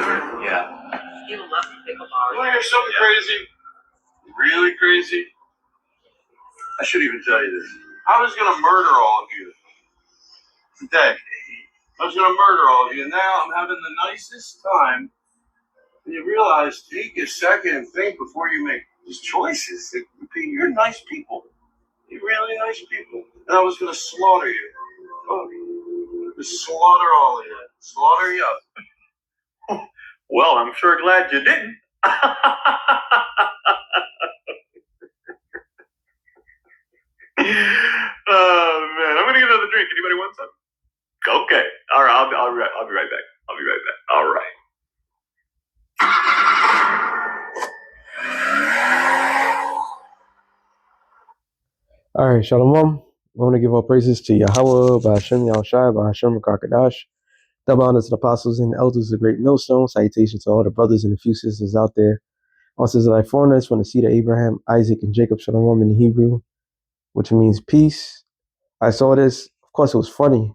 with it. Yeah. You love pickleball. You want to hear something crazy? Really crazy? I shouldn't even tell you this. I was going to murder all of you today. I was going to murder all of you. And now I'm having the nicest time. And you realize, take a second and think before you make these choices. You're nice people. You're really nice people. And I was going to slaughter you. Oh, just slaughter all of you. Slaughter you up. Well, I'm sure glad you didn't. Oh man, I'm gonna get another drink. Anybody want some? Okay. All right. I'll be right back. I'll be right back. All right. All right, Shalom. I want to give all praises to Yahweh, Ba'ashem, Yahushai, Ba'ashem, Kakadash. Double honor to the apostles and elders of the great millstone. Salutations to all the brothers and a few sisters out there. Also, like foreigners from the seed of Abraham, Isaac, and Jacob, Shalom in the Hebrew, which means peace. I saw this. Of course, it was funny,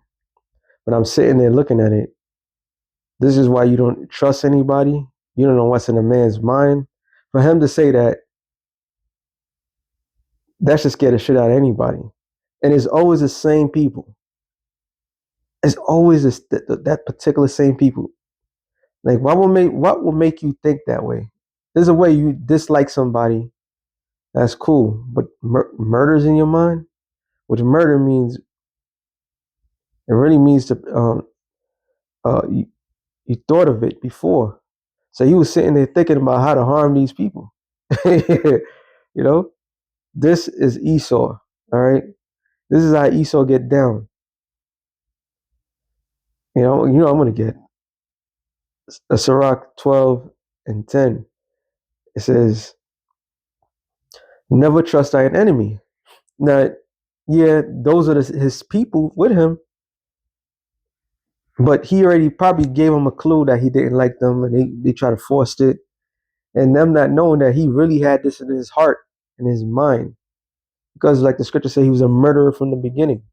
but I'm sitting there looking at it. This is why you don't trust anybody. You don't know what's in a man's mind. For him to say that, that should scare the shit out of anybody. And it's always the same people. It's always that particular same people. Like, what will make you think that way? There's a way you dislike somebody. That's cool, but murder's in your mind, which murder means. It really means to you thought of it before, so you was sitting there thinking about how to harm these people. You know, this is Esau. All right, this is how Esau get down. You know, I'm gonna get a Sirach 12:10. It says, "Never trust thine enemy." Now, yeah, those are his people with him, but he already probably gave them a clue that he didn't like them, and they try to force it, and them not knowing that he really had this in his heart and his mind, because like the scripture says, he was a murderer from the beginning.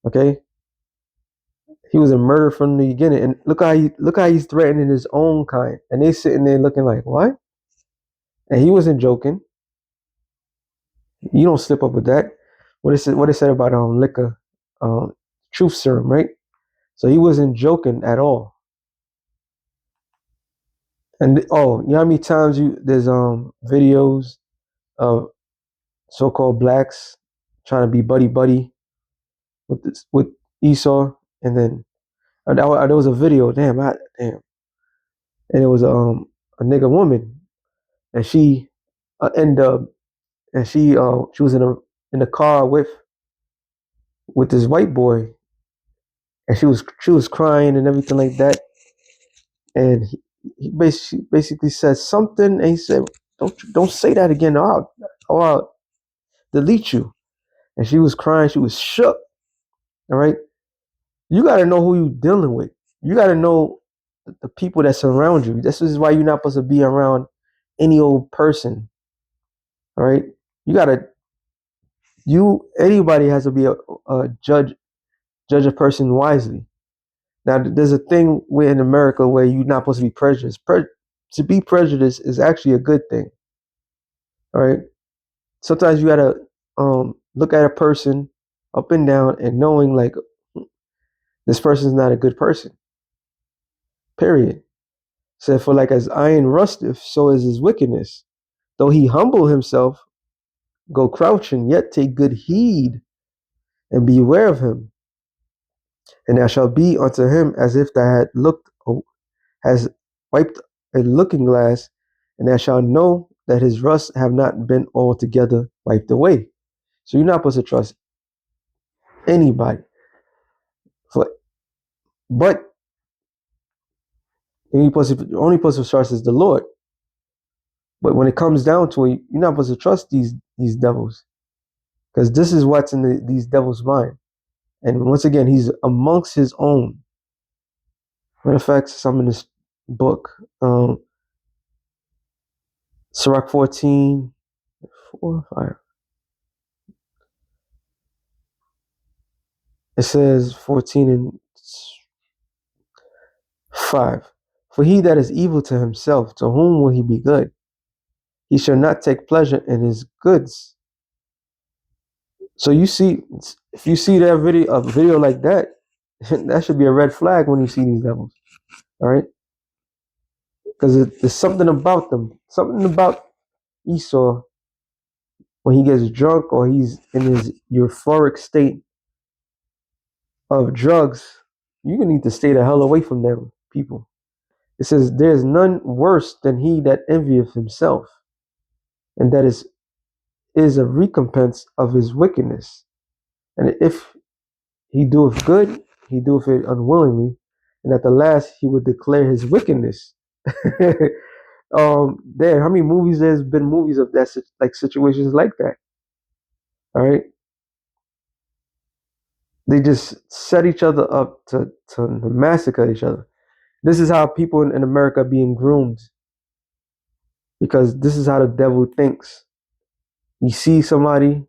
Okay, he was a murderer from the beginning, and look how he's threatening his own kind, and they sitting there looking like, what? And he wasn't joking. You don't slip up with that. What it said about liquor, truth serum, right? So he wasn't joking at all. And you know how many times there's videos of so-called blacks trying to be buddy with Esau, and then there was a video, and it was a nigga woman, and she she was in the car with this white boy, and she was crying and everything like that, and he basically said something, and he said, don't say that again, or I'll delete you. And she was crying, she was shook. All right, you got to know who you're dealing with. You got to know the people that surround you. This is why you're not supposed to be around any old person. All right, anybody has to be a judge a person wisely. Now, there's a thing in America where you're not supposed to be prejudiced. To be prejudiced is actually a good thing. All right. Sometimes you gotta look at a person up and down and knowing like this person is not a good person. Period. So for like as iron rusteth, so is his wickedness. Though he humble himself, go crouching, yet take good heed and beware of him. And thou shalt be unto him as if thou has wiped a looking glass, and thou shalt know that his rust have not been altogether wiped away. So you're not supposed to trust anybody. But the only person to trust is the Lord. But when it comes down to it, you're not supposed to trust these devils, because this is what's in these devils' mind. And once again, he's amongst his own. Matter of fact, some in this book, Sirach 14, 4, 5. It says 14 and 5. For he that is evil to himself, to whom will he be good? He shall not take pleasure in his goods. So you see, if you see that video, a video like that, that should be a red flag when you see these devils. All right, because there's something about them, something about Esau when he gets drunk or he's in his euphoric state of drugs. You need to stay the hell away from them people. It says, "There's none worse than he that envieth himself, and that is a recompense of his wickedness. And if he doeth good, he doeth it unwillingly, and at the last he would declare his wickedness." There, how many movies there's been movies of that like situations like that? All right, they just set each other up to massacre each other. This is how people in America are being groomed because this is how the devil thinks. You see somebody,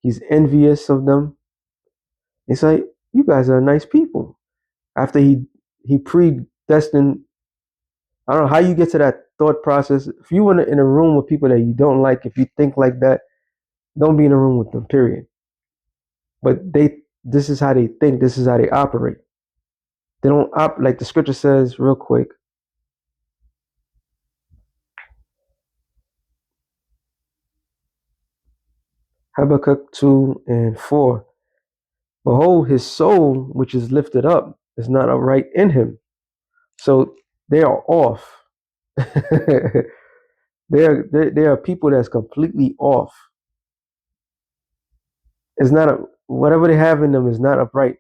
he's envious of them. It's like, you guys are nice people. After he predestined, I don't know how you get to that thought process. If you were in a room with people that you don't like, if you think like that, don't be in a room with them, period. But this is how they think, this is how they operate. They don't like the scripture says real quick. Habakkuk 2:4. Behold, his soul, which is lifted up, is not upright in him. So they are off. There are people that's completely off. It's not whatever they have in them is not upright.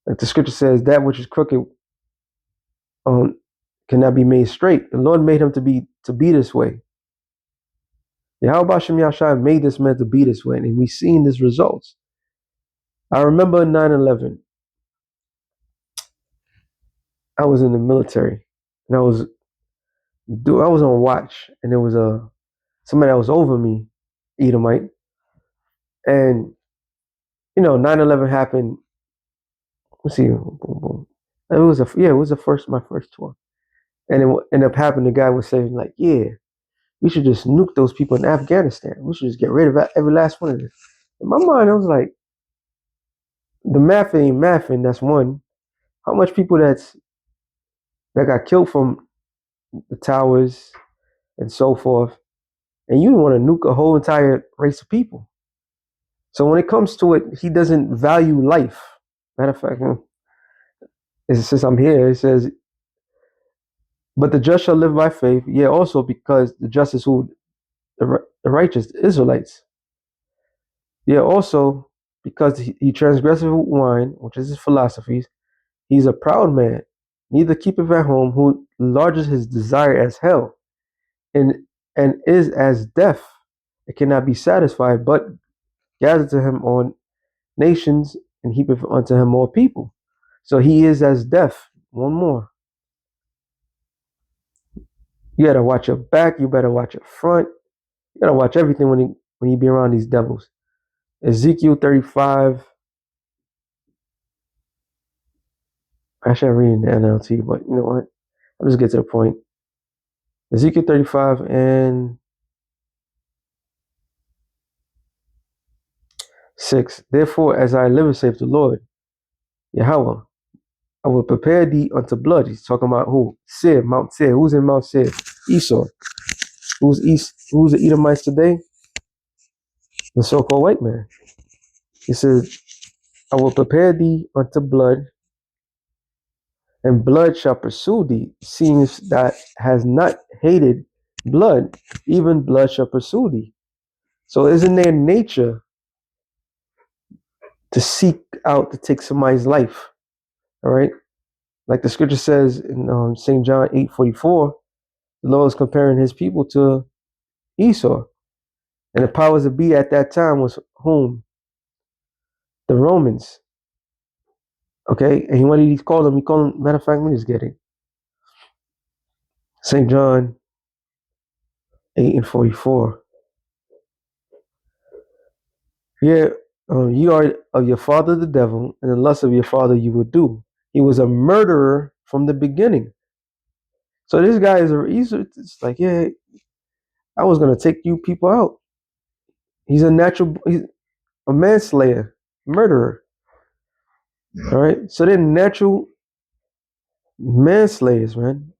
Like the scripture says, that which is crooked cannot be made straight. The Lord made him to be this way. Yahweh Shem Yahshai made this man to be this way, and we've seen these results. I remember 9/11. I was in the military, and I was on watch, and there was somebody that was over me, Edomite, and 9/11 happened. Let's see, boom, boom. It was my first tour, and it ended up happening. The guy was saying like, yeah, we should just nuke those people in Afghanistan. We should just get rid of every last one of them. In my mind, I was like, the math ain't mathing. That's one. How much people that got killed from the towers and so forth, and you want to nuke a whole entire race of people. So when it comes to it, he doesn't value life. Matter of fact, since I'm here, it says, but the just shall live by faith. Yeah, also because the just is who the righteous, the Israelites. Yeah, also because he transgresseth with wine, which is his philosophies. He's a proud man, neither keepeth at home, who enlarges his desire as hell, and is as death. It cannot be satisfied, but gather to him on nations, and heapeth unto him more people. So he is as death. One more. You gotta watch your back. You better watch your front. You gotta watch everything when you be around these devils. Ezekiel 35. Actually, I'm reading the NLT, but you know what? I'll just get to the point. Ezekiel 35 and 6. Therefore, as I live, saith the Lord, Yahweh, I will prepare thee unto blood. He's talking about who? Seir, Mount Seir. Who's in Mount Seir? Esau. Who's the Edomites today? The so-called white man. He says, I will prepare thee unto blood, and blood shall pursue thee. Seeing that has not hated blood, even blood shall pursue thee. So isn't there nature to seek out to take somebody's life? All right. Like the scripture says in St. John 8:44, the Lord is comparing his people to Esau. And the powers that be at that time was whom? The Romans. Okay. And what did he call them? He called them, matter of fact, let me just get it. St. John 8:44. Yeah, you are of your father the devil, and the lust of your father you will do. He was a murderer from the beginning. So this guy it's like, yeah, I was gonna take you people out. He's he's a manslayer, murderer. All right. So they're natural manslayers, man.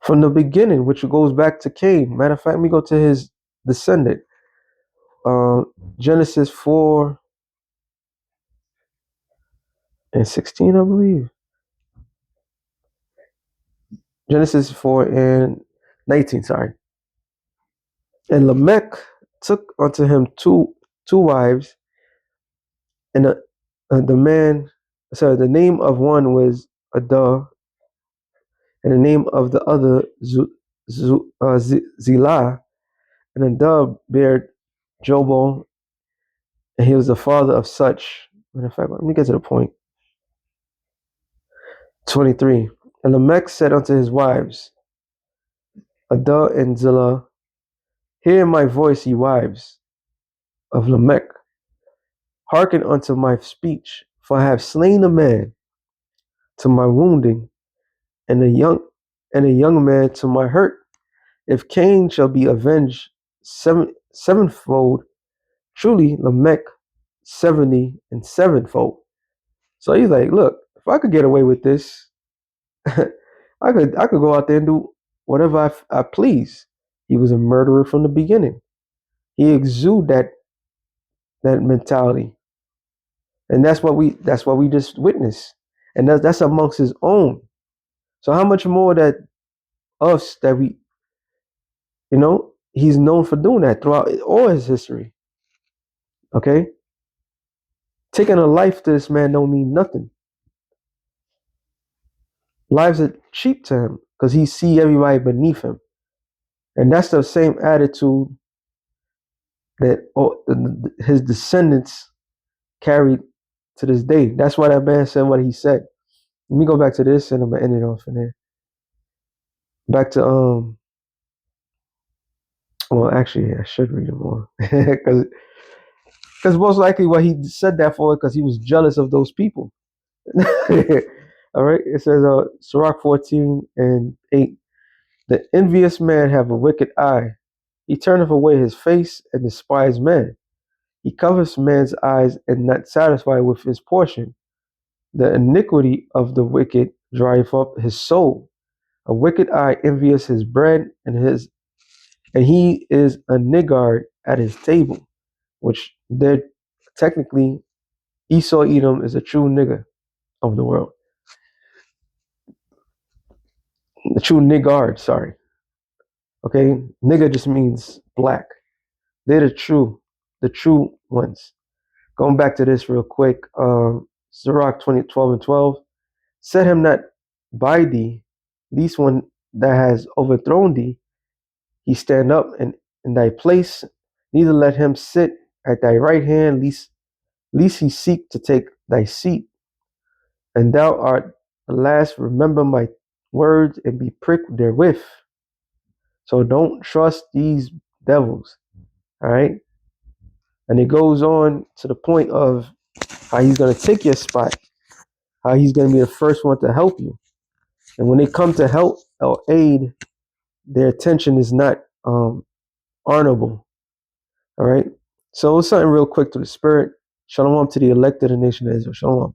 From the beginning, which goes back to Cain. Matter of fact, let me go to his descendant. Uh, Genesis 4:16, I believe. Genesis 4:19, sorry. And Lamech took unto him two wives, and the name of one was Adah, and the name of the other Zillah, and Adah bare Jobal, and he was the father of such. Matter of fact, let me get to the point. 23. And Lamech said unto his wives, Adah and Zillah, hear my voice, ye wives of Lamech. Hearken unto my speech, for I have slain a man to my wounding, and a young man to my hurt. If Cain shall be avenged sevenfold, truly Lamech 70 and sevenfold. So he's like, look, if I could get away with this, I could go out there and do whatever I please. He was a murderer from the beginning. He exuded that mentality, and that's what we just witnessed, and that's amongst his own. So how much more that us that we, he's known for doing that throughout all his history. Okay, taking a life to this man don't mean nothing. Lives are cheap to him because he see everybody beneath him, and that's the same attitude that his descendants carried to this day. That's why that man said what he said. Let me go back to this, and I'm gonna end it off in there. Back to well, actually, I should read it more because most likely what he said that for because he was jealous of those people. All right, it says Sirach 14:8. The envious man have a wicked eye. He turneth away his face and despise men. He covers man's eyes and not satisfied with his portion. The iniquity of the wicked drive up his soul. A wicked eye envious his bread, and he is a niggard at his table, which they're technically Esau Edom is a true nigger of the world. The true niggard, sorry. Okay, nigger just means black. They're the true ones. Going back to this real quick, Sirach 20:12 and 12. Set him not by thee, least one that has overthrown thee, he stand up in thy place, neither let him sit at thy right hand, least he seek to take thy seat. And thou art the last, remember my words and be pricked therewith. So don't trust these devils. All right. And it goes on to the point of how he's going to take your spot, how he's going to be the first one to help you. And when they come to help or aid, their attention is not honorable. All right. So it's something real quick to the spirit. Shalom to the elect of the nation of Israel. Shalom.